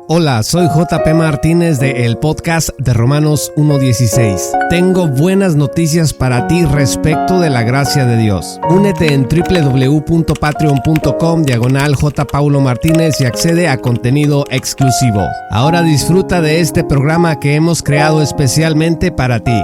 Hola, soy JP Martínez de el podcast de Romanos 1:16. Tengo buenas noticias para ti respecto de la gracia de Dios. Únete en www.patreon.com/JPauloMartínez y accede a contenido exclusivo. Ahora disfruta de este programa que hemos creado especialmente para ti.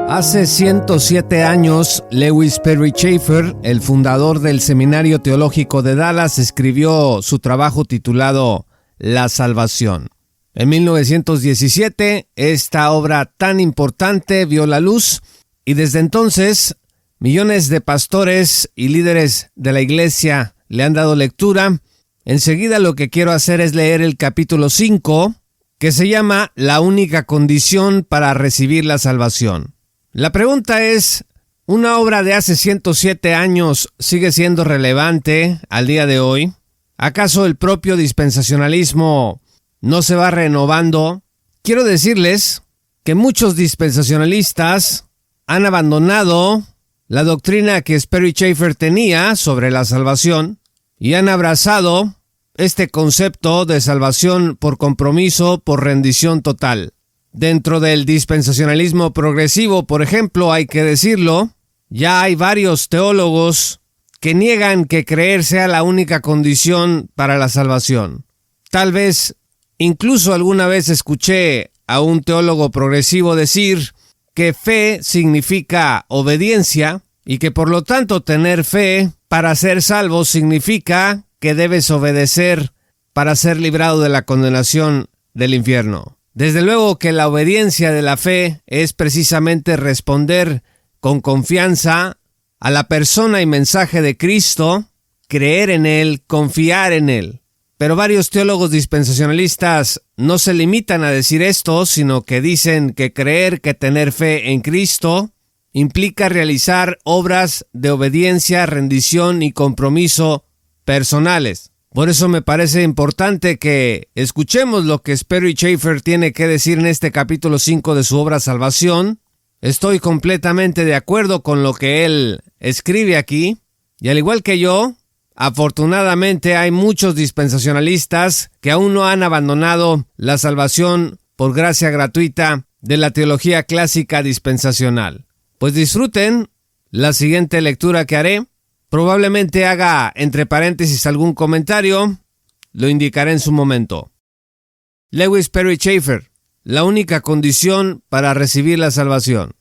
Hace 107 años, Lewis Perry Chafer, el fundador del Seminario Teológico de Dallas, escribió su trabajo titulado La Salvación. En 1917, esta obra tan importante vio la luz y desde entonces, millones de pastores y líderes de la iglesia le han dado lectura. Enseguida lo que quiero hacer es leer el capítulo 5, que se llama La única condición para recibir la salvación. La pregunta es, ¿una obra de hace 107 años sigue siendo relevante al día de hoy? ¿Acaso el propio dispensacionalismo no se va renovando? Quiero decirles que muchos dispensacionalistas han abandonado la doctrina que Perry Chafer tenía sobre la salvación y han abrazado este concepto de salvación por compromiso, por rendición total. Dentro del dispensacionalismo progresivo, por ejemplo, hay que decirlo, ya hay varios teólogos que niegan que creer sea la única condición para la salvación. Tal vez, incluso alguna vez escuché a un teólogo progresivo decir que fe significa obediencia y que por lo tanto tener fe para ser salvo significa que debes obedecer para ser librado de la condenación del infierno. Desde luego que la obediencia de la fe es precisamente responder con confianza a la persona y mensaje de Cristo, creer en Él, confiar en Él. Pero varios teólogos dispensacionalistas no se limitan a decir esto, sino que dicen que creer, que tener fe en Cristo implica realizar obras de obediencia, rendición y compromiso personales. Por eso me parece importante que escuchemos lo que Perry Chafer tiene que decir en este capítulo 5 de su obra Salvación. Estoy completamente de acuerdo con lo que él escribe aquí, y al igual que yo, afortunadamente hay muchos dispensacionalistas que aún no han abandonado la salvación por gracia gratuita de la teología clásica dispensacional. Pues disfruten la siguiente lectura que haré. Probablemente haga entre paréntesis algún comentario, lo indicaré en su momento. Lewis Perry Chafer, la única condición para recibir la salvación.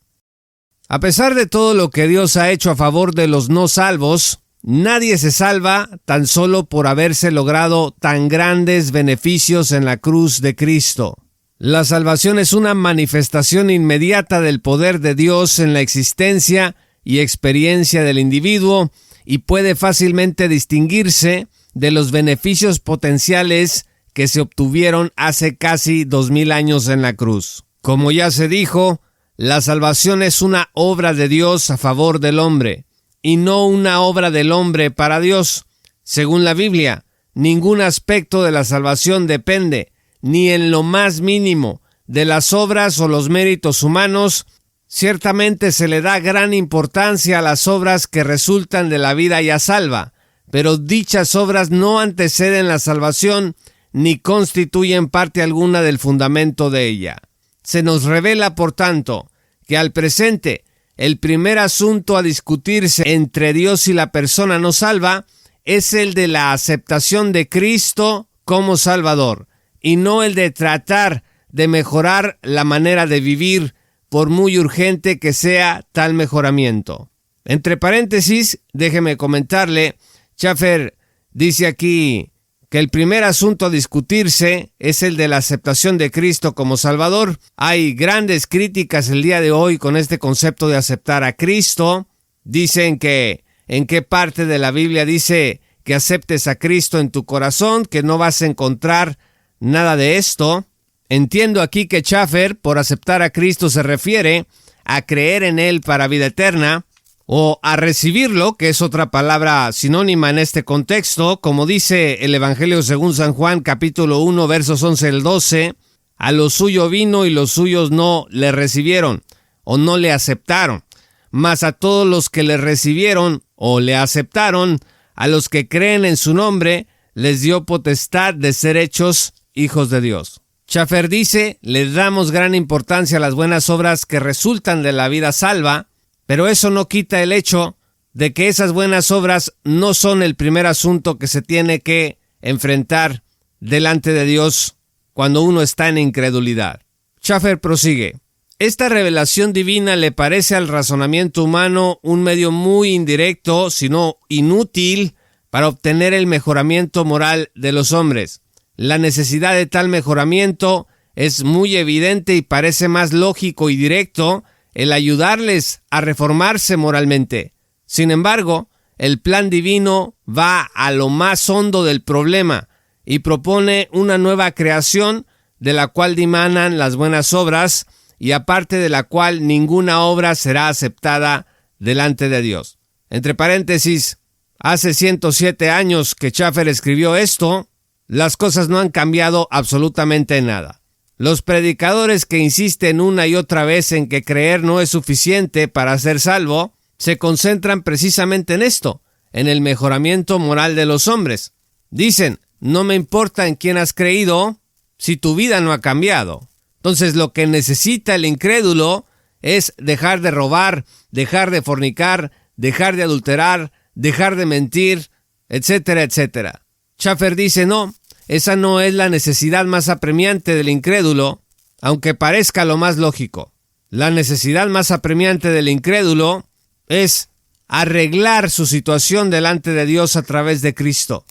A pesar de todo lo que Dios ha hecho a favor de los no salvos, nadie se salva tan solo por haberse logrado tan grandes beneficios en la cruz de Cristo. La salvación es una manifestación inmediata del poder de Dios en la existencia y experiencia del individuo, y puede fácilmente distinguirse de los beneficios potenciales que se obtuvieron hace casi 2000 años en la cruz. Como ya se dijo, la salvación es una obra de Dios a favor del hombre, y no una obra del hombre para Dios. Según la Biblia, ningún aspecto de la salvación depende, ni en lo más mínimo, de las obras o los méritos humanos. Ciertamente se le da gran importancia a las obras que resultan de la vida ya salva, pero dichas obras no anteceden la salvación ni constituyen parte alguna del fundamento de ella. Se nos revela, por tanto, que al presente el primer asunto a discutirse entre Dios y la persona no salva es el de la aceptación de Cristo como Salvador, y no el de tratar de mejorar la manera de vivir, por muy urgente que sea tal mejoramiento. Entre paréntesis, déjeme comentarle, Chafer dice aquí que el primer asunto a discutirse es el de la aceptación de Cristo como Salvador. Hay grandes críticas el día de hoy con este concepto de aceptar a Cristo. Dicen que en qué parte de la Biblia dice que aceptes a Cristo en tu corazón, que no vas a encontrar nada de esto. Entiendo aquí que Chafer, por aceptar a Cristo, se refiere a creer en Él para vida eterna, o a recibirlo, que es otra palabra sinónima en este contexto, como dice el Evangelio según San Juan, capítulo 1, versos 11 al 12, a lo suyo vino y los suyos no le recibieron, o no le aceptaron. mas a todos los que le recibieron o le aceptaron, a los que creen en su nombre, les dio potestad de ser hechos hijos de Dios. Schaeffer dice, le damos gran importancia a las buenas obras que resultan de la vida salva, pero eso no quita el hecho de que esas buenas obras no son el primer asunto que se tiene que enfrentar delante de Dios cuando uno está en incredulidad. Schaeffer prosigue, esta revelación divina le parece al razonamiento humano un medio muy indirecto, sino inútil, para obtener el mejoramiento moral de los hombres. La necesidad de tal mejoramiento es muy evidente y parece más lógico y directo el ayudarles a reformarse moralmente. Sin embargo, el plan divino va a lo más hondo del problema y propone una nueva creación de la cual dimanan las buenas obras y aparte de la cual ninguna obra será aceptada delante de Dios. Entre paréntesis, hace 107 años que Schaeffer escribió esto, las cosas no han cambiado absolutamente nada. Los predicadores que insisten una y otra vez en que creer no es suficiente para ser salvo, se concentran precisamente en esto, en el mejoramiento moral de los hombres. Dicen, no me importa en quién has creído si tu vida no ha cambiado. Entonces lo que necesita el incrédulo es dejar de robar, dejar de fornicar, dejar de adulterar, dejar de mentir, etcétera, etcétera. Schaeffer dice, no, esa no es la necesidad más apremiante del incrédulo, aunque parezca lo más lógico. La necesidad más apremiante del incrédulo es arreglar su situación delante de Dios a través de Cristo,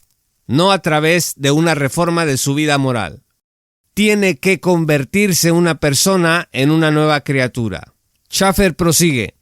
no a través de una reforma de su vida moral. Tiene que convertirse una persona en una nueva criatura. Schaeffer prosigue,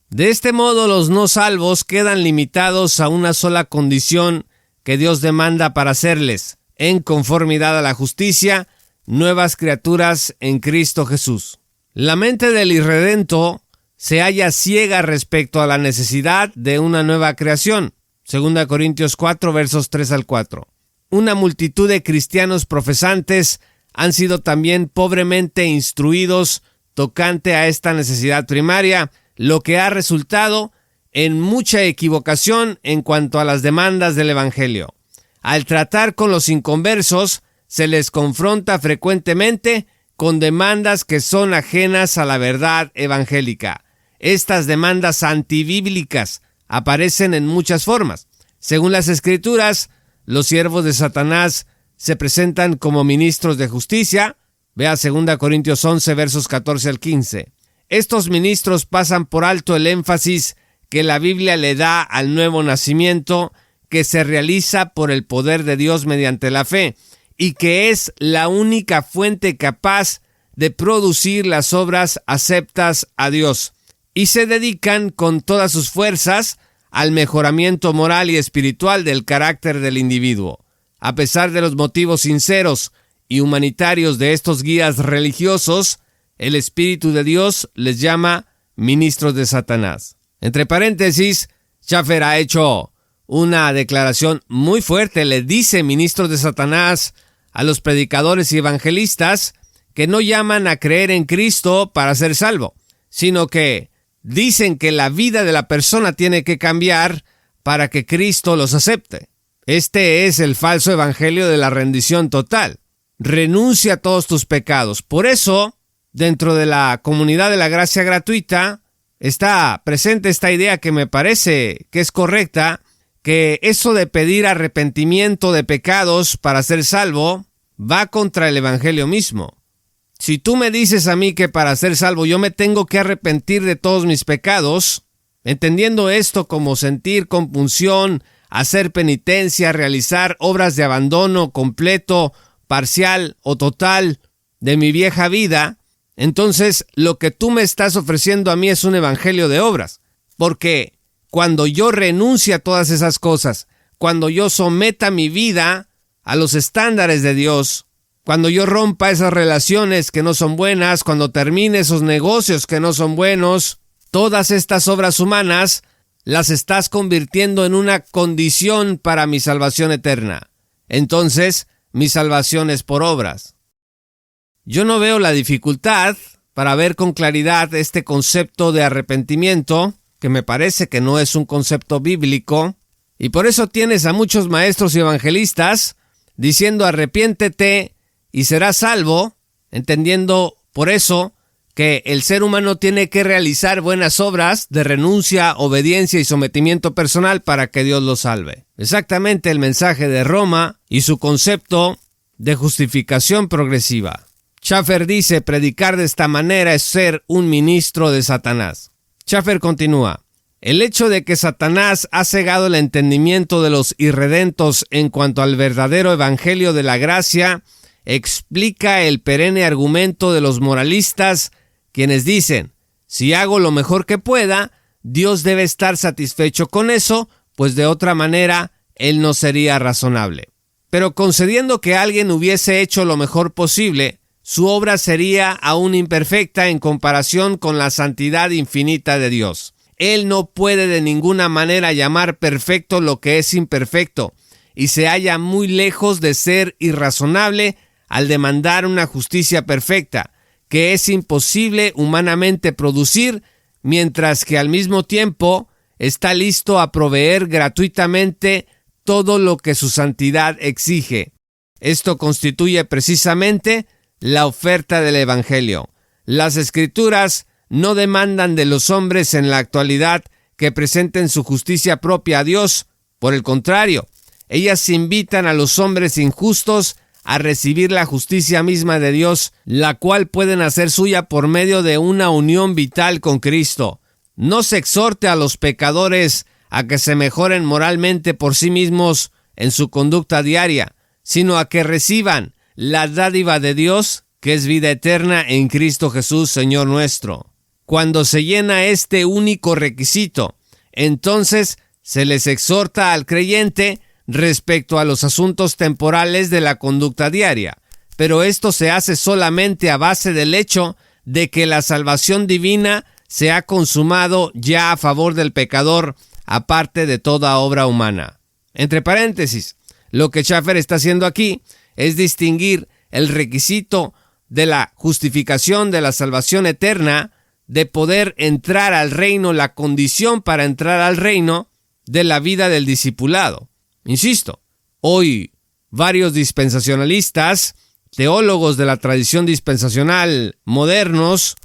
de este modo los no salvos quedan limitados a una sola condición que Dios demanda para hacerles, en conformidad a la justicia, nuevas criaturas en Cristo Jesús. La mente del irredento se halla ciega respecto a la necesidad de una nueva creación. 2 Corintios 4, versos 3 al 4. Una multitud de cristianos profesantes han sido también pobremente instruidos tocante a esta necesidad primaria, lo que ha resultado en mucha equivocación en cuanto a las demandas del Evangelio. Al tratar con los inconversos, se les confronta frecuentemente con demandas que son ajenas a la verdad evangélica. Estas demandas antibíblicas aparecen en muchas formas. Según las Escrituras, los siervos de Satanás se presentan como ministros de justicia. Vea 2 Corintios 11, versos 14 al 15. Estos ministros pasan por alto el énfasis que la Biblia le da al nuevo nacimiento que se realiza por el poder de Dios mediante la fe y que es la única fuente capaz de producir las obras aceptas a Dios, y se dedican con todas sus fuerzas al mejoramiento moral y espiritual del carácter del individuo. A pesar de los motivos sinceros y humanitarios de estos guías religiosos, el Espíritu de Dios les llama ministros de Satanás. Entre paréntesis, Schaeffer ha hecho una declaración muy fuerte. Le dice ministros de Satanás a los predicadores y evangelistas que no llaman a creer en Cristo para ser salvo, sino que dicen que la vida de la persona tiene que cambiar para que Cristo los acepte. Este es el falso evangelio de la rendición total. Renuncia a todos tus pecados. Por eso, dentro de la comunidad de la gracia gratuita, está presente esta idea que me parece que es correcta, que eso de pedir arrepentimiento de pecados para ser salvo va contra el evangelio mismo. Si tú me dices a mí que para ser salvo yo me tengo que arrepentir de todos mis pecados, entendiendo esto como sentir compunción, hacer penitencia, realizar obras de abandono completo, parcial o total de mi vieja vida, entonces lo que tú me estás ofreciendo a mí es un evangelio de obras. Porque cuando yo renuncie a todas esas cosas, cuando yo someta mi vida a los estándares de Dios, cuando yo rompa esas relaciones que no son buenas, cuando termine esos negocios que no son buenos, todas estas obras humanas las estás convirtiendo en una condición para mi salvación eterna. Entonces, mi salvación es por obras. Yo no veo la dificultad para ver con claridad este concepto de arrepentimiento, que me parece que no es un concepto bíblico, y por eso tienes a muchos maestros y evangelistas diciendo arrepiéntete y serás salvo, entendiendo por eso que el ser humano tiene que realizar buenas obras de renuncia, obediencia y sometimiento personal para que Dios lo salve. Exactamente el mensaje de Roma y su concepto de justificación progresiva. Schaeffer dice, predicar de esta manera es ser un ministro de Satanás. Schaeffer continúa, el hecho de que Satanás ha cegado el entendimiento de los irredentos en cuanto al verdadero evangelio de la gracia explica el perenne argumento de los moralistas, quienes dicen, si hago lo mejor que pueda, Dios debe estar satisfecho con eso, pues de otra manera Él no sería razonable. Pero concediendo que alguien hubiese hecho lo mejor posible, su obra sería aún imperfecta en comparación con la santidad infinita de Dios. Él no puede de ninguna manera llamar perfecto lo que es imperfecto, y se halla muy lejos de ser irrazonable al demandar una justicia perfecta, que es imposible humanamente producir, mientras que al mismo tiempo está listo a proveer gratuitamente todo lo que su santidad exige. Esto constituye precisamente la oferta del Evangelio. Las Escrituras no demandan de los hombres en la actualidad que presenten su justicia propia a Dios. Por el contrario, ellas invitan a los hombres injustos a recibir la justicia misma de Dios, la cual pueden hacer suya por medio de una unión vital con Cristo. No se exhorte a los pecadores a que se mejoren moralmente por sí mismos en su conducta diaria, sino a que reciban la dádiva de Dios, que es vida eterna en Cristo Jesús, Señor nuestro. Cuando se llena este único requisito, entonces se les exhorta al creyente respecto a los asuntos temporales de la conducta diaria, pero esto se hace solamente a base del hecho de que la salvación divina se ha consumado ya a favor del pecador, aparte de toda obra humana. Entre paréntesis, lo que Schaeffer está haciendo aquí es distinguir el requisito de la justificación de la salvación eterna, de poder entrar al reino, la condición para entrar al reino de la vida del discipulado. Insisto, hoy varios dispensacionalistas, teólogos de la tradición dispensacional modernos,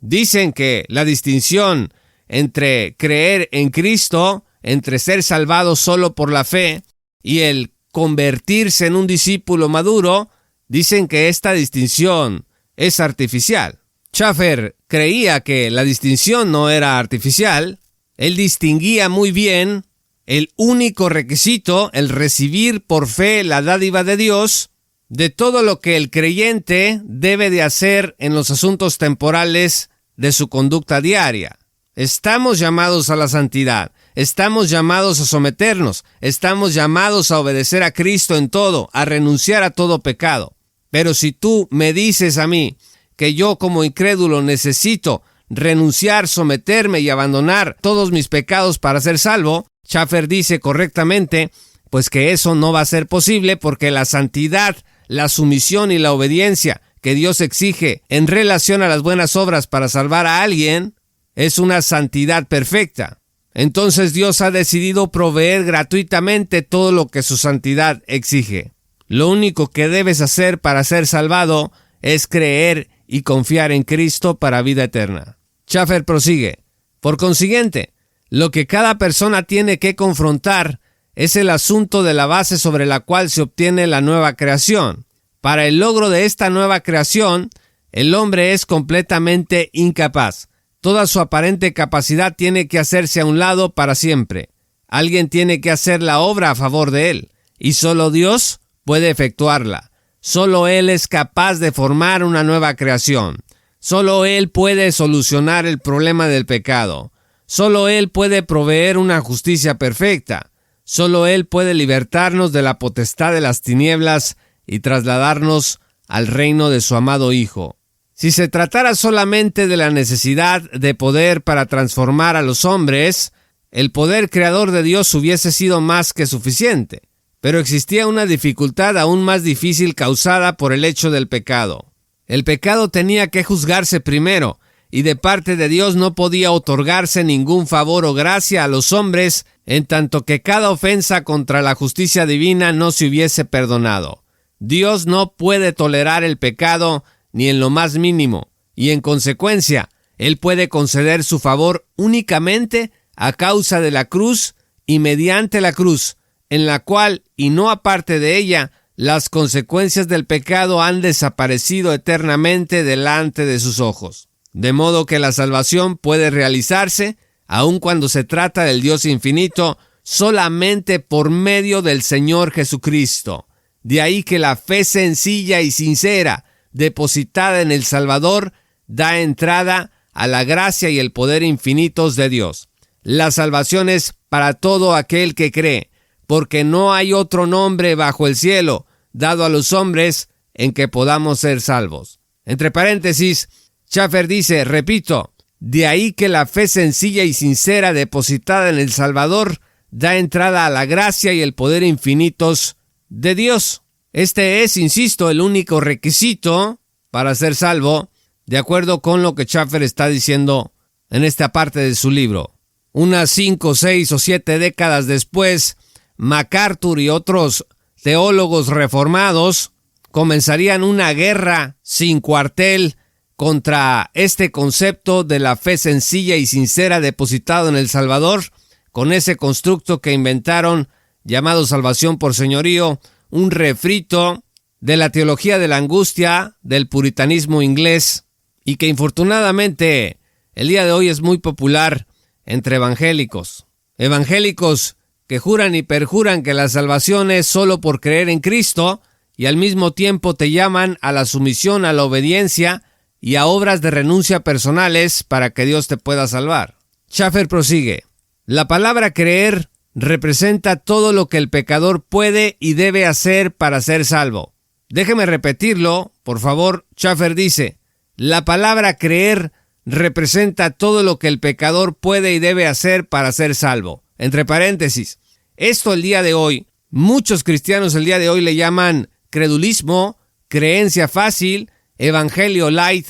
dicen que la distinción entre creer en Cristo, entre ser salvado solo por la fe y el convertirse en un discípulo maduro, dicen que esta distinción es artificial. Schaeffer creía que la distinción no era artificial. Él distinguía muy bien el único requisito, el recibir por fe la dádiva de Dios, de todo lo que el creyente debe de hacer en los asuntos temporales de su conducta diaria. Estamos llamados a la santidad, estamos llamados a someternos, estamos llamados a obedecer a Cristo en todo, a renunciar a todo pecado. Pero si tú me dices a mí que yo como incrédulo necesito renunciar, someterme y abandonar todos mis pecados para ser salvo, Schaeffer dice correctamente, pues que eso no va a ser posible porque la santidad, la sumisión y la obediencia que Dios exige en relación a las buenas obras para salvar a alguien es una santidad perfecta. Entonces Dios ha decidido proveer gratuitamente todo lo que su santidad exige. Lo único que debes hacer para ser salvado es creer y confiar en Cristo para vida eterna. Schaeffer prosigue. Por consiguiente, lo que cada persona tiene que confrontar es el asunto de la base sobre la cual se obtiene la nueva creación. Para el logro de esta nueva creación, el hombre es completamente incapaz. Toda su aparente capacidad tiene que hacerse a un lado para siempre. Alguien tiene que hacer la obra a favor de él, y solo Dios puede efectuarla. Solo Él es capaz de formar una nueva creación. Solo Él puede solucionar el problema del pecado. Solo Él puede proveer una justicia perfecta. Solo Él puede libertarnos de la potestad de las tinieblas y trasladarnos al reino de su amado Hijo. Si se tratara solamente de la necesidad de poder para transformar a los hombres, el poder creador de Dios hubiese sido más que suficiente. Pero existía una dificultad aún más difícil causada por el hecho del pecado. El pecado tenía que juzgarse primero, y de parte de Dios no podía otorgarse ningún favor o gracia a los hombres, en tanto que cada ofensa contra la justicia divina no se hubiese perdonado. Dios no puede tolerar el pecado ni en lo más mínimo, y en consecuencia, Él puede conceder su favor únicamente a causa de la cruz y mediante la cruz, en la cual, y no aparte de ella, las consecuencias del pecado han desaparecido eternamente delante de sus ojos. De modo que la salvación puede realizarse, aun cuando se trata del Dios infinito, solamente por medio del Señor Jesucristo. De ahí que la fe sencilla y sincera, depositada en el Salvador, da entrada a la gracia y el poder infinitos de Dios. La salvación es para todo aquel que cree, porque no hay otro nombre bajo el cielo dado a los hombres en que podamos ser salvos. Entre paréntesis, Schaeffer dice, repito, de ahí que la fe sencilla y sincera depositada en el Salvador da entrada a la gracia y el poder infinitos de Dios. Este es, insisto, el único requisito para ser salvo, de acuerdo con lo que Schaeffer está diciendo en esta parte de su libro. Unas 5, 6 o 7 décadas después, MacArthur y otros teólogos reformados comenzarían una guerra sin cuartel contra este concepto de la fe sencilla y sincera depositado en el Salvador, con ese constructo que inventaron llamado salvación por señorío, un refrito de la teología de la angustia del puritanismo inglés, y que infortunadamente el día de hoy es muy popular entre evangélicos. Evangélicos que juran y perjuran que la salvación es solo por creer en Cristo, y al mismo tiempo te llaman a la sumisión, a la obediencia y a obras de renuncia personales para que Dios te pueda salvar. Schaeffer prosigue. La palabra creer representa todo lo que el pecador puede y debe hacer para ser salvo. Déjeme repetirlo, por favor. Schaeffer dice, la palabra creer representa todo lo que el pecador puede y debe hacer para ser salvo. Entre paréntesis, esto el día de hoy, muchos cristianos el día de hoy le llaman credulismo, creencia fácil, evangelio light,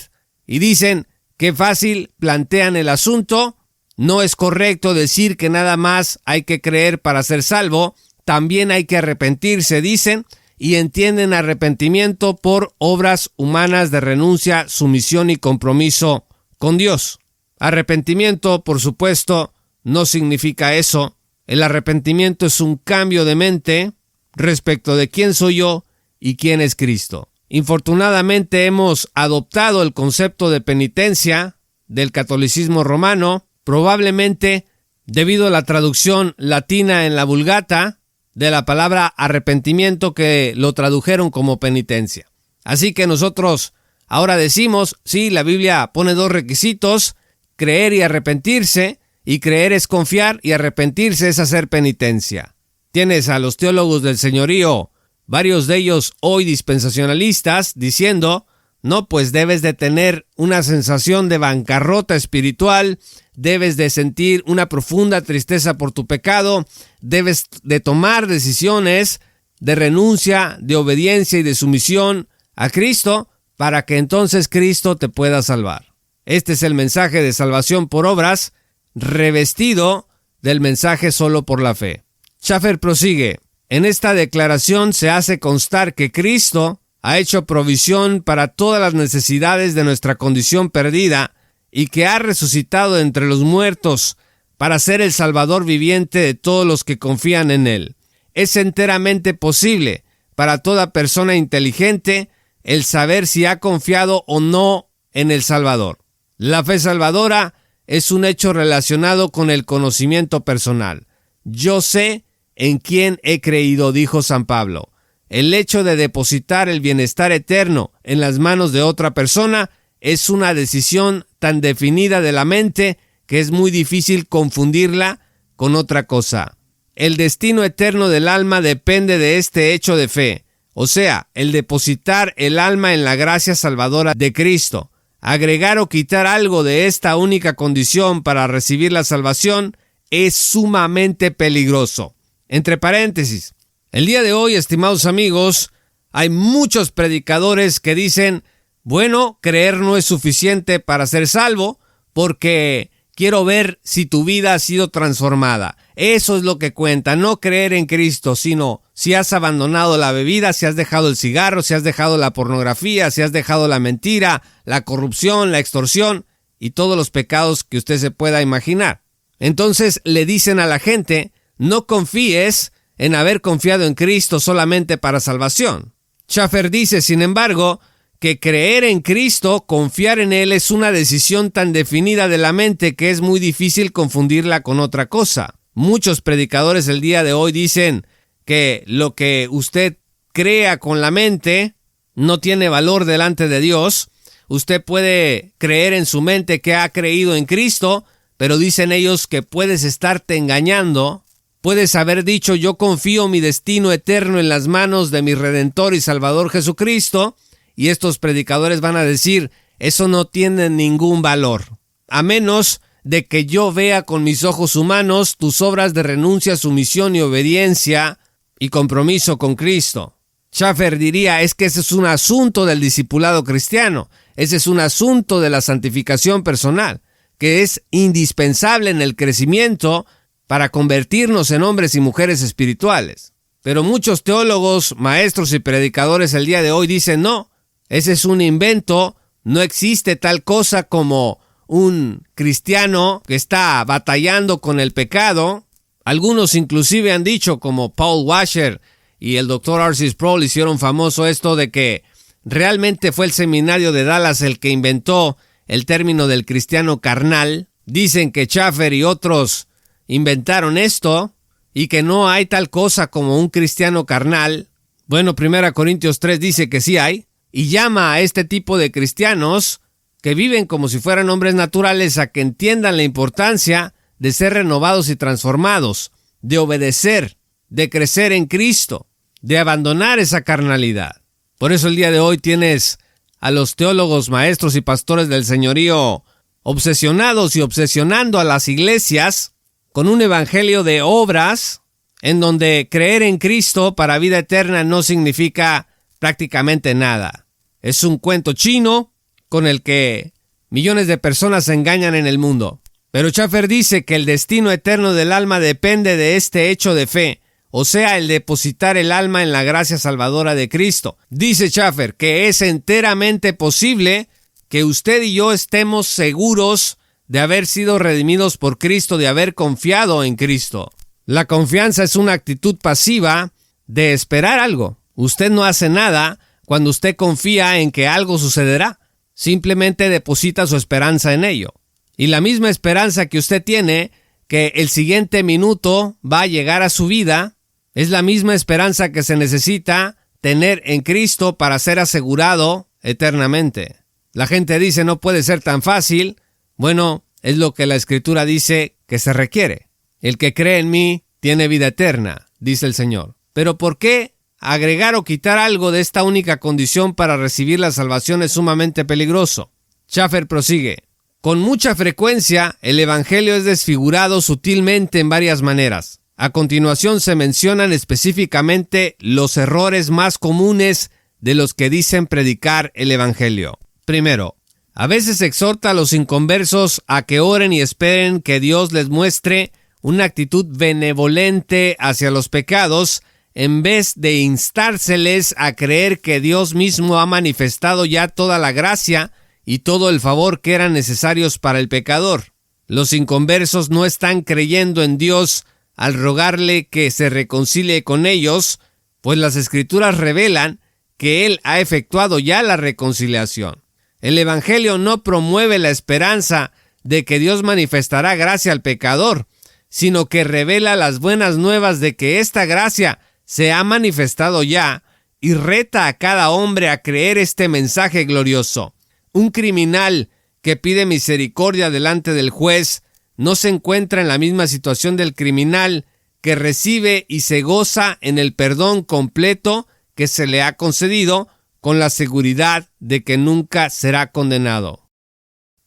y dicen que fácil plantean el asunto. No es correcto decir que nada más hay que creer para ser salvo, también hay que arrepentirse, dicen, y entienden arrepentimiento por obras humanas de renuncia, sumisión y compromiso con Dios. Arrepentimiento, por supuesto, no significa eso. El arrepentimiento es un cambio de mente respecto de quién soy yo y quién es Cristo. Infortunadamente hemos adoptado el concepto de penitencia del catolicismo romano, probablemente debido a la traducción latina en la Vulgata de la palabra arrepentimiento, que lo tradujeron como penitencia. Así que nosotros ahora decimos, sí, la Biblia pone 2 requisitos, creer y arrepentirse, y creer es confiar y arrepentirse es hacer penitencia. Tienes a los teólogos del señorío, varios de ellos hoy dispensacionalistas, diciendo, no, pues debes de tener una sensación de bancarrota espiritual, debes de sentir una profunda tristeza por tu pecado, debes de tomar decisiones de renuncia, de obediencia y de sumisión a Cristo para que entonces Cristo te pueda salvar. Este es el mensaje de salvación por obras, revestido del mensaje solo por la fe. Schaeffer prosigue. En esta declaración se hace constar que Cristo ha hecho provisión para todas las necesidades de nuestra condición perdida y que ha resucitado entre los muertos para ser el Salvador viviente de todos los que confían en Él. Es enteramente posible para toda persona inteligente el saber si ha confiado o no en el Salvador. La fe salvadora es un hecho relacionado con el conocimiento personal. Yo sé en quién he creído, dijo San Pablo. El hecho de depositar el bienestar eterno en las manos de otra persona es una decisión tan definida de la mente que es muy difícil confundirla con otra cosa. El destino eterno del alma depende de este hecho de fe, o sea, el depositar el alma en la gracia salvadora de Cristo. Agregar o quitar algo de esta única condición para recibir la salvación es sumamente peligroso. Entre paréntesis, el día de hoy, estimados amigos, hay muchos predicadores que dicen, Bueno, creer no es suficiente para ser salvo, porque quiero ver si tu vida ha sido transformada. Eso es lo que cuenta, no creer en Cristo, sino si has abandonado la bebida, si has dejado el cigarro, si has dejado la pornografía, si has dejado la mentira, la corrupción, la extorsión y todos los pecados que usted se pueda imaginar. Entonces le dicen a la gente, no confíes en haber confiado en Cristo solamente para salvación. Schaeffer dice, sin embargo, que creer en Cristo, confiar en Él, es una decisión tan definida de la mente que es muy difícil confundirla con otra cosa. Muchos predicadores el día de hoy dicen que lo que usted crea con la mente no tiene valor delante de Dios. Usted puede creer en su mente que ha creído en Cristo, pero dicen ellos que puedes estarte engañando. Puedes haber dicho, yo confío mi destino eterno en las manos de mi Redentor y Salvador Jesucristo, y estos predicadores van a decir, eso no tiene ningún valor, a menos de que yo vea con mis ojos humanos tus obras de renuncia, sumisión y obediencia y compromiso con Cristo. Schaeffer diría, es que ese es un asunto del discipulado cristiano, ese es un asunto de la santificación personal, que es indispensable en el crecimiento para convertirnos en hombres y mujeres espirituales. Pero muchos teólogos, maestros y predicadores el día de hoy dicen, no, ese es un invento, no existe tal cosa como un cristiano que está batallando con el pecado. Algunos inclusive han dicho, como Paul Washer y el Dr. R.C. Sproul, hicieron famoso esto de que realmente fue el seminario de Dallas el que inventó el término del cristiano carnal. Dicen que Schaeffer y otros inventaron esto y que no hay tal cosa como un cristiano carnal. Bueno, 1 Corintios 3 dice que sí hay, y llama a este tipo de cristianos que viven como si fueran hombres naturales a que entiendan la importancia de ser renovados y transformados, de obedecer, de crecer en Cristo, de abandonar esa carnalidad. Por eso el día de hoy tienes a los teólogos, maestros y pastores del señorío obsesionados y obsesionando a las iglesias con un evangelio de obras en donde creer en Cristo para vida eterna no significa prácticamente nada. Es un cuento chino con el que millones de personas se engañan en el mundo. Pero Schaeffer dice que el destino eterno del alma depende de este hecho de fe, o sea, el depositar el alma en la gracia salvadora de Cristo. Dice Schaeffer que es enteramente posible que usted y yo estemos seguros de haber sido redimidos por Cristo, de haber confiado en Cristo. La confianza es una actitud pasiva de esperar algo. Usted no hace nada cuando usted confía en que algo sucederá. Simplemente deposita su esperanza en ello. Y la misma esperanza que usted tiene que el siguiente minuto va a llegar a su vida, es la misma esperanza que se necesita tener en Cristo para ser asegurado eternamente. La gente dice no puede ser tan fácil. Bueno, es lo que la Escritura dice que se requiere. El que cree en mí tiene vida eterna, dice el Señor. Pero ¿por qué agregar o quitar algo de esta única condición para recibir la salvación es sumamente peligroso? Schaeffer prosigue. Con mucha frecuencia, el evangelio es desfigurado sutilmente en varias maneras. A continuación se mencionan específicamente los errores más comunes de los que dicen predicar el evangelio. Primero, a veces exhorta a los inconversos a que oren y esperen que Dios les muestre una actitud benevolente hacia los pecados, en vez de instárseles a creer que Dios mismo ha manifestado ya toda la gracia y todo el favor que eran necesarios para el pecador. Los inconversos no están creyendo en Dios al rogarle que se reconcilie con ellos, pues las Escrituras revelan que Él ha efectuado ya la reconciliación. El Evangelio no promueve la esperanza de que Dios manifestará gracia al pecador, sino que revela las buenas nuevas de que esta gracia se ha manifestado ya y reta a cada hombre a creer este mensaje glorioso. Un criminal que pide misericordia delante del juez no se encuentra en la misma situación del criminal que recibe y se goza en el perdón completo que se le ha concedido, con la seguridad de que nunca será condenado.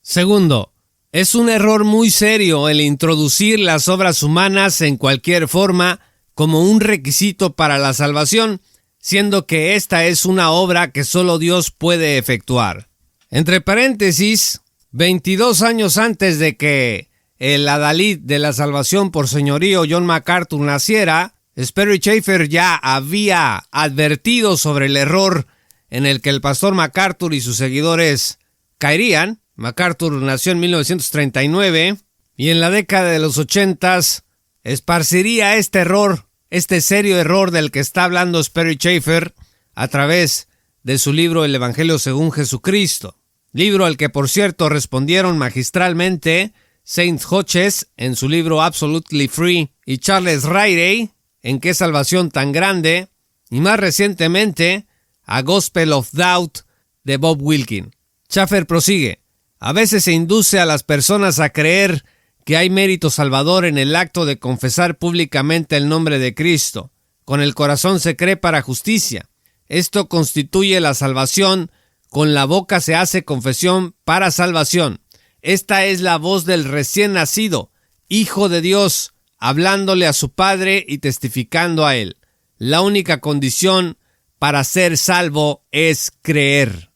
Segundo, es un error muy serio el introducir las obras humanas en cualquier forma como un requisito para la salvación, siendo que esta es una obra que solo Dios puede efectuar. Entre paréntesis, 22 años antes de que el adalid de la salvación por señorío John MacArthur naciera, Sperry Chafer ya había advertido sobre el error en el que el pastor MacArthur y sus seguidores caerían. MacArthur nació en 1939 y en la década de los 80s esparciría este error, este serio error del que está hablando Sperry Chafer a través de su libro El Evangelio según Jesucristo, libro al que por cierto respondieron magistralmente Saint Hodges en su libro Absolutely Free y Charles Riley en Qué salvación tan grande, y más recientemente A Gospel of Doubt de Bob Wilkin. Chafer prosigue: a veces se induce a las personas a creer que hay mérito salvador en el acto de confesar públicamente el nombre de Cristo. Con el corazón se cree para justicia. Esto constituye la salvación. Con la boca se hace confesión para salvación. Esta es la voz del recién nacido, Hijo de Dios, hablándole a su Padre y testificando a Él. La única condición para ser salvo es creer.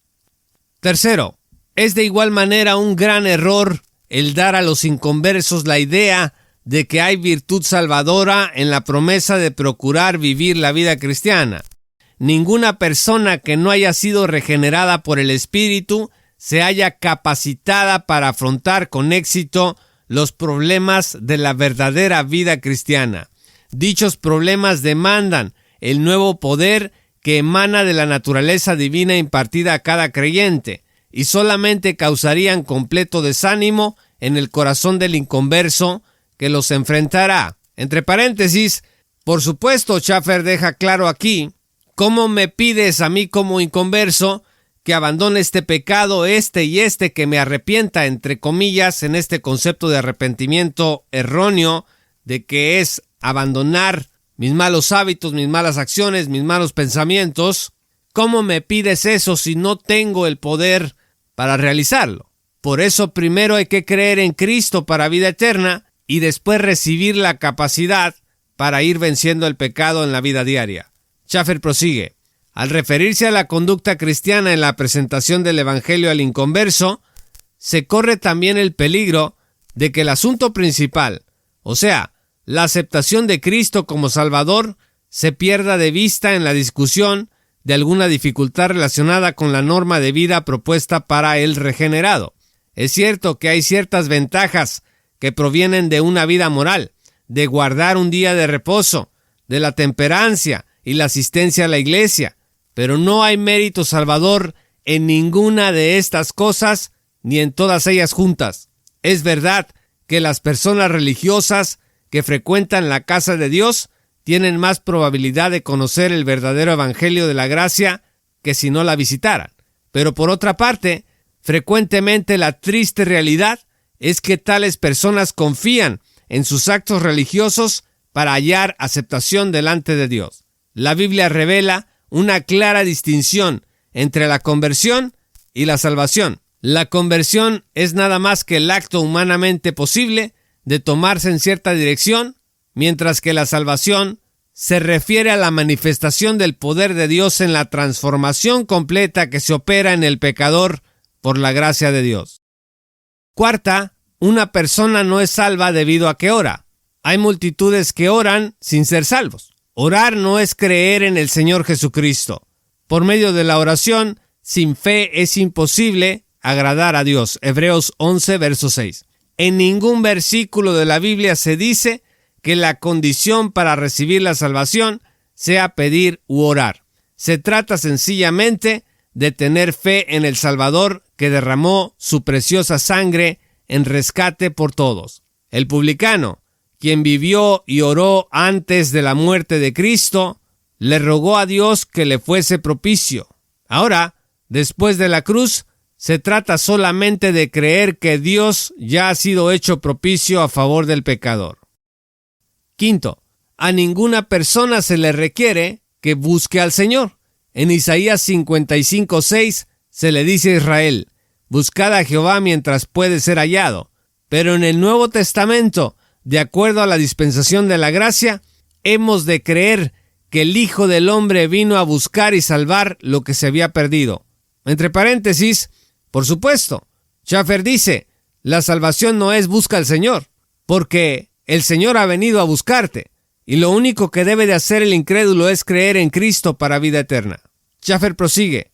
Tercero, es de igual manera un gran error el dar a los inconversos la idea de que hay virtud salvadora en la promesa de procurar vivir la vida cristiana. Ninguna persona que no haya sido regenerada por el Espíritu se haya capacitada para afrontar con éxito los problemas de la verdadera vida cristiana. Dichos problemas demandan el nuevo poder que emana de la naturaleza divina impartida a cada creyente, y solamente causarían completo desánimo en el corazón del inconverso que los enfrentará. Entre paréntesis, por supuesto, Chafer deja claro aquí: ¿cómo me pides a mí como inconverso que abandone este pecado, que me arrepienta, entre comillas, en este concepto de arrepentimiento erróneo, de que es abandonar mis malos hábitos, mis malas acciones, mis malos pensamientos? ¿Cómo me pides eso si no tengo el poder para realizarlo? Por eso primero hay que creer en Cristo para vida eterna y después recibir la capacidad para ir venciendo el pecado en la vida diaria. Chafer prosigue: al referirse a la conducta cristiana en la presentación del Evangelio al inconverso, se corre también el peligro de que el asunto principal, o sea, la aceptación de Cristo como Salvador, se pierda de vista en la discusión de alguna dificultad relacionada con la norma de vida propuesta para el regenerado. Es cierto que hay ciertas ventajas que provienen de una vida moral, de guardar un día de reposo, de la temperancia y la asistencia a la iglesia, pero no hay mérito salvador en ninguna de estas cosas, ni en todas ellas juntas. Es verdad que las personas religiosas que frecuentan la casa de Dios tienen más probabilidad de conocer el verdadero evangelio de la gracia que si no la visitaran. Pero por otra parte, frecuentemente la triste realidad es que tales personas confían en sus actos religiosos para hallar aceptación delante de Dios. La Biblia revela una clara distinción entre la conversión y la salvación. La conversión es nada más que el acto humanamente posible de tomarse en cierta dirección, mientras que la salvación se refiere a la manifestación del poder de Dios en la transformación completa que se opera en el pecador por la gracia de Dios. Cuarta, una persona no es salva debido a que ora. Hay multitudes que oran sin ser salvos. Orar no es creer en el Señor Jesucristo. Por medio de la oración, sin fe es imposible agradar a Dios. Hebreos 11, verso 6. En ningún versículo de la Biblia se dice que la condición para recibir la salvación sea pedir u orar. Se trata sencillamente de tener fe en el Salvador que derramó su preciosa sangre en rescate por todos. El publicano, quien vivió y oró antes de la muerte de Cristo, le rogó a Dios que le fuese propicio. Ahora, después de la cruz, se trata solamente de creer que Dios ya ha sido hecho propicio a favor del pecador. Quinto, a ninguna persona se le requiere que busque al Señor. En Isaías 55:6 se le dice a Israel: buscad a Jehová mientras puede ser hallado. Pero en el Nuevo Testamento, de acuerdo a la dispensación de la gracia, hemos de creer que el Hijo del Hombre vino a buscar y salvar lo que se había perdido. Entre paréntesis, Por supuesto, Schaffer dice, la salvación no es busca al Señor, porque el Señor ha venido a buscarte, y lo único que debe de hacer el incrédulo es creer en Cristo para vida eterna. Schaffer prosigue.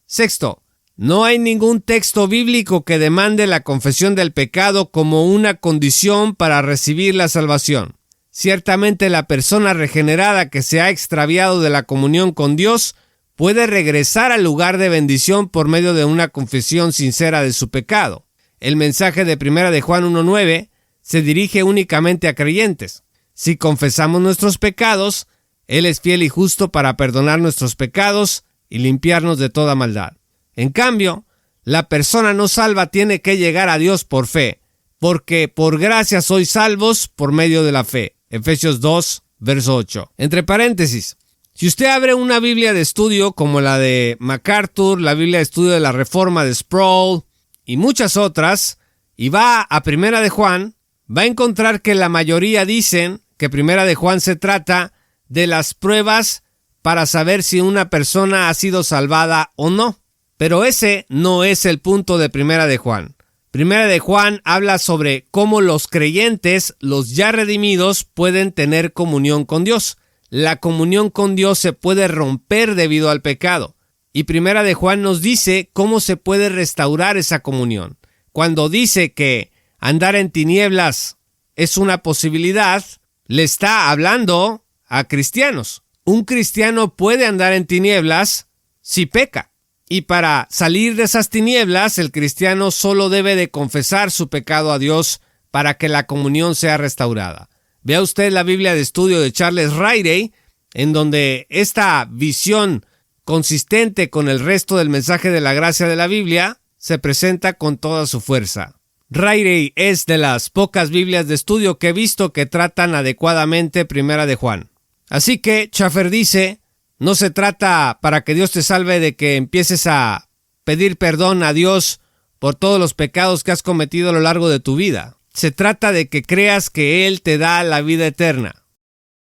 Sexto, no hay ningún texto bíblico que demande la confesión del pecado como una condición para recibir la salvación. Ciertamente la persona regenerada que se ha extraviado de la comunión con Dios puede regresar al lugar de bendición por medio de una confesión sincera de su pecado. El mensaje de 1 de Juan 1:9 se dirige únicamente a creyentes. Si confesamos nuestros pecados, Él es fiel y justo para perdonar nuestros pecados y limpiarnos de toda maldad. En cambio, la persona no salva tiene que llegar a Dios por fe, porque por gracia sois salvos por medio de la fe. Efesios 2, verso 8. Entre paréntesis, si usted abre una Biblia de estudio como la de MacArthur, la Biblia de estudio de la Reforma de Sproul y muchas otras, y va a 1 de Juan, va a encontrar que la mayoría dicen que 1 de Juan se trata de las pruebas para saber si una persona ha sido salvada o no. Pero ese no es el punto de 1 de Juan. 1 de Juan habla sobre cómo los creyentes, los ya redimidos, pueden tener comunión con Dios. La comunión con Dios se puede romper debido al pecado. Y 1 de Juan nos dice cómo se puede restaurar esa comunión. Cuando dice que andar en tinieblas es una posibilidad, le está hablando a cristianos. Un cristiano puede andar en tinieblas si peca. Y para salir de esas tinieblas, el cristiano solo debe de confesar su pecado a Dios para que la comunión sea restaurada. Vea usted la Biblia de estudio de Charles Riley, en donde esta visión consistente con el resto del mensaje de la gracia de la Biblia se presenta con toda su fuerza. Riley es de las pocas Biblias de estudio que he visto que tratan adecuadamente 1 de Juan. Así que Schaffer dice, no se trata para que Dios te salve de que empieces a pedir perdón a Dios por todos los pecados que has cometido a lo largo de tu vida. Se trata de que creas que Él te da la vida eterna.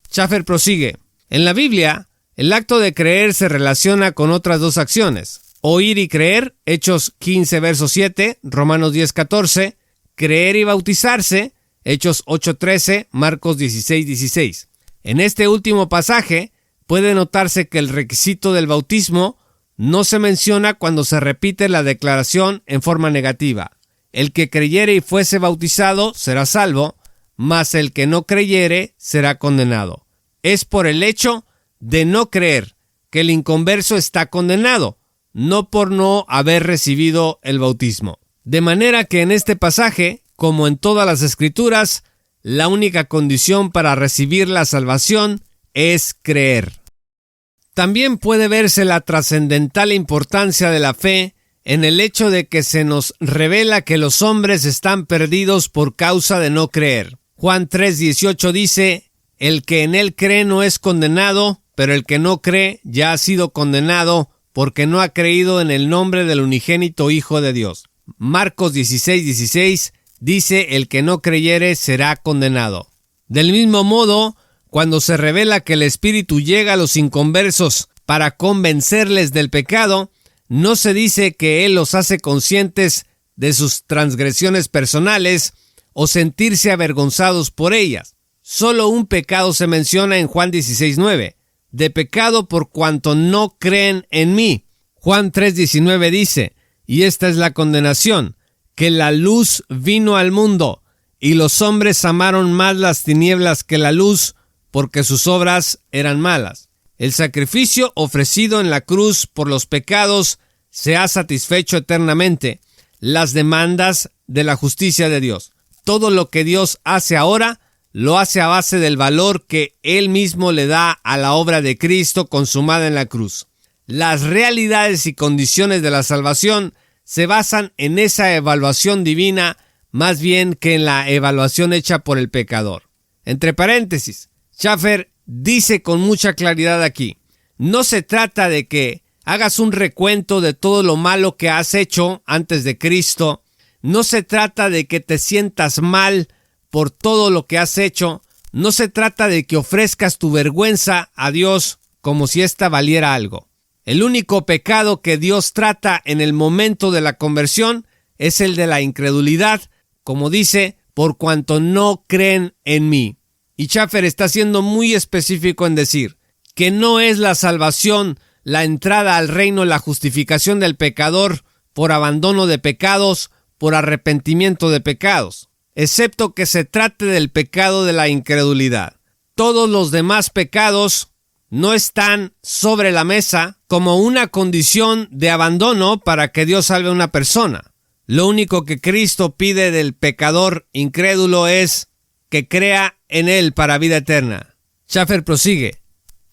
Schaffer prosigue. En la Biblia, el acto de creer se relaciona con otras dos acciones. Oír y creer, Hechos 15, verso 7, Romanos 10, 14. Creer y bautizarse, Hechos 8, 13, Marcos 16, 16. En este último pasaje, puede notarse que el requisito del bautismo no se menciona cuando se repite la declaración en forma negativa. El que creyere y fuese bautizado será salvo, mas el que no creyere será condenado. Es por el hecho de no creer que el inconverso está condenado, no por no haber recibido el bautismo. De manera que en este pasaje, como en todas las Escrituras, la única condición para recibir la salvación es creer. También puede verse la trascendental importancia de la fe en el hecho de que se nos revela que los hombres están perdidos por causa de no creer. Juan 3:18 dice, el que en él cree no es condenado, pero el que no cree ya ha sido condenado porque no ha creído en el nombre del unigénito Hijo de Dios. Marcos 16:16 dice, el que no creyere será condenado. Del mismo modo, cuando se revela que el Espíritu llega a los inconversos para convencerles del pecado, no se dice que Él los hace conscientes de sus transgresiones personales o sentirse avergonzados por ellas. Solo un pecado se menciona en Juan 16:9, de pecado por cuanto no creen en mí. Juan 3:19 dice, y esta es la condenación, que la luz vino al mundo, y los hombres amaron más las tinieblas que la luz, porque sus obras eran malas. El sacrificio ofrecido en la cruz por los pecados se ha satisfecho eternamente las demandas de la justicia de Dios. Todo lo que Dios hace ahora, lo hace a base del valor que Él mismo le da a la obra de Cristo consumada en la cruz. Las realidades y condiciones de la salvación se basan en esa evaluación divina más bien que en la evaluación hecha por el pecador. Entre paréntesis, Schaffer dice con mucha claridad aquí, no se trata de que hagas un recuento de todo lo malo que has hecho antes de Cristo, no se trata de que te sientas mal por todo lo que has hecho, no se trata de que ofrezcas tu vergüenza a Dios como si ésta valiera algo. El único pecado que Dios trata en el momento de la conversión es el de la incredulidad, como dice, por cuanto no creen en mí. Y Schaeffer está siendo muy específico en decir que no es la salvación, la entrada al reino, la justificación del pecador por abandono de pecados, por arrepentimiento de pecados, excepto que se trate del pecado de la incredulidad. Todos los demás pecados no están sobre la mesa como una condición de abandono para que Dios salve a una persona. Lo único que Cristo pide del pecador incrédulo es que crea en Él para vida eterna. Schaeffer prosigue,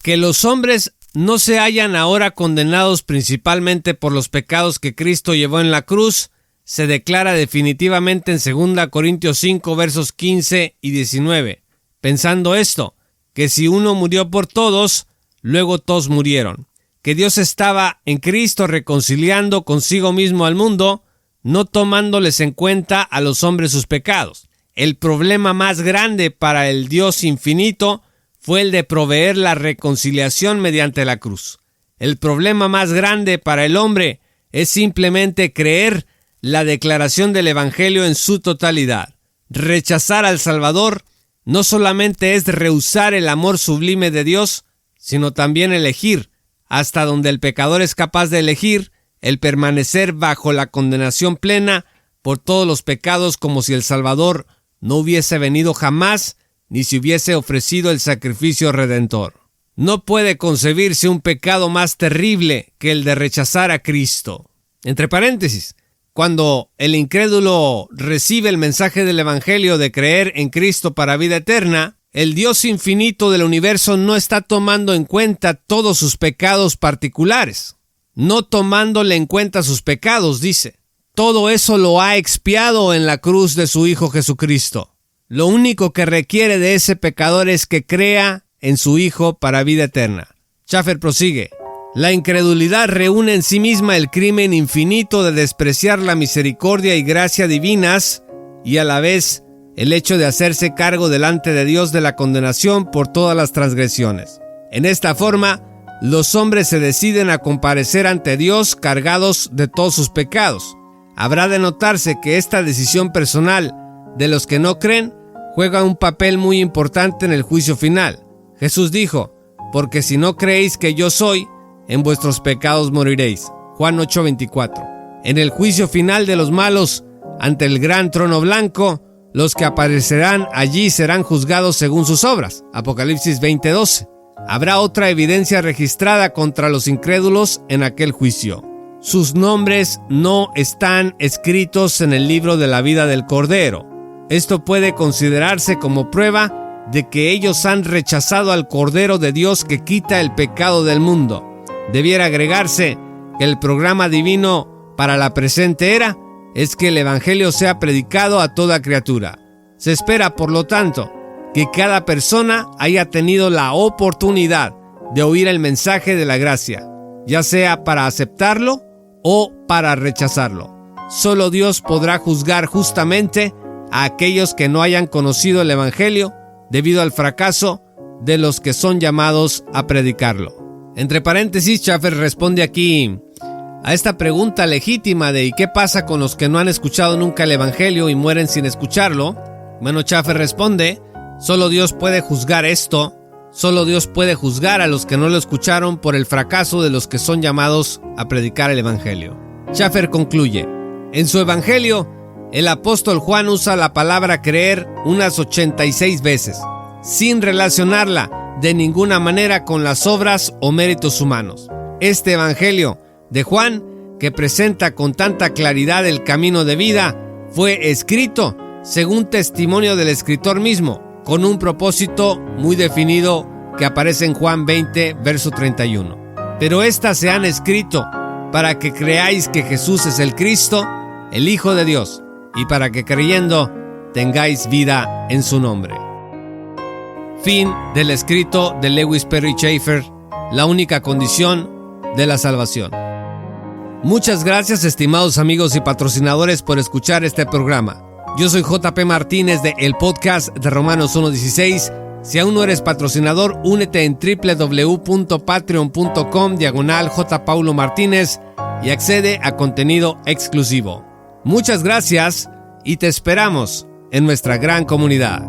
que los hombres no se hallan ahora condenados principalmente por los pecados que Cristo llevó en la cruz, se declara definitivamente en 2 Corintios 5 versos 15 y 19. Pensando esto, que si uno murió por todos, luego todos murieron. Que Dios estaba en Cristo reconciliando consigo mismo al mundo, no tomándoles en cuenta a los hombres sus pecados. El problema más grande para el Dios infinito fue el de proveer la reconciliación mediante la cruz. El problema más grande para el hombre es simplemente creer la declaración del Evangelio en su totalidad. Rechazar al Salvador no solamente es rehusar el amor sublime de Dios, sino también elegir, hasta donde el pecador es capaz de elegir, el permanecer bajo la condenación plena por todos los pecados, como si el Salvador no hubiese venido jamás, ni se hubiese ofrecido el sacrificio redentor. No puede concebirse un pecado más terrible que el de rechazar a Cristo. Entre paréntesis, cuando el incrédulo recibe el mensaje del Evangelio de creer en Cristo para vida eterna, el Dios infinito del universo no está tomando en cuenta todos sus pecados particulares. No tomándole en cuenta sus pecados, dice. Todo eso lo ha expiado en la cruz de su Hijo Jesucristo. Lo único que requiere de ese pecador es que crea en su Hijo para vida eterna. Schaeffer prosigue. La incredulidad reúne en sí misma el crimen infinito de despreciar la misericordia y gracia divinas y a la vez el hecho de hacerse cargo delante de Dios de la condenación por todas las transgresiones. En esta forma, los hombres se deciden a comparecer ante Dios cargados de todos sus pecados. Habrá de notarse que esta decisión personal de los que no creen juega un papel muy importante en el juicio final. Jesús dijo, porque si no creéis que yo soy, en vuestros pecados moriréis. Juan 8:24. En el juicio final de los malos, ante el gran trono blanco, los que aparecerán allí serán juzgados según sus obras. Apocalipsis 20:12. Habrá otra evidencia registrada contra los incrédulos en aquel juicio. Sus nombres no están escritos en el libro de la vida del Cordero. Esto puede considerarse como prueba de que ellos han rechazado al Cordero de Dios que quita el pecado del mundo. Debiera agregarse que el programa divino para la presente era es que el Evangelio sea predicado a toda criatura. Se espera, por lo tanto, que cada persona haya tenido la oportunidad de oír el mensaje de la gracia, ya sea para aceptarlo o para rechazarlo. Solo Dios podrá juzgar justamente a aquellos que no hayan conocido el Evangelio debido al fracaso de los que son llamados a predicarlo. Entre paréntesis, Schaeffer responde aquí a esta pregunta legítima de ¿y qué pasa con los que no han escuchado nunca el Evangelio y mueren sin escucharlo? Bueno, Schaeffer responde, solo Dios puede juzgar esto, solo Dios puede juzgar a los que no lo escucharon por el fracaso de los que son llamados a predicar el Evangelio. Schaeffer concluye, en su Evangelio, el apóstol Juan usa la palabra creer unas 86 veces, sin relacionarla de ninguna manera con las obras o méritos humanos. Este Evangelio de Juan, que presenta con tanta claridad el camino de vida, fue escrito según testimonio del escritor mismo, con un propósito muy definido que aparece en Juan 20, verso 31. Pero estas se han escrito para que creáis que Jesús es el Cristo, el Hijo de Dios, y para que creyendo tengáis vida en su nombre. Fin del escrito de Lewis Perry Chafer, La única condición de la salvación. Muchas gracias, estimados amigos y patrocinadores, por escuchar este programa. Yo soy JP Martínez de el podcast de Romanos 1:16 Si aún no eres patrocinador, únete en www.patreon.com/J. Paulo Martínez y accede a contenido exclusivo. Muchas gracias y te esperamos en nuestra gran comunidad.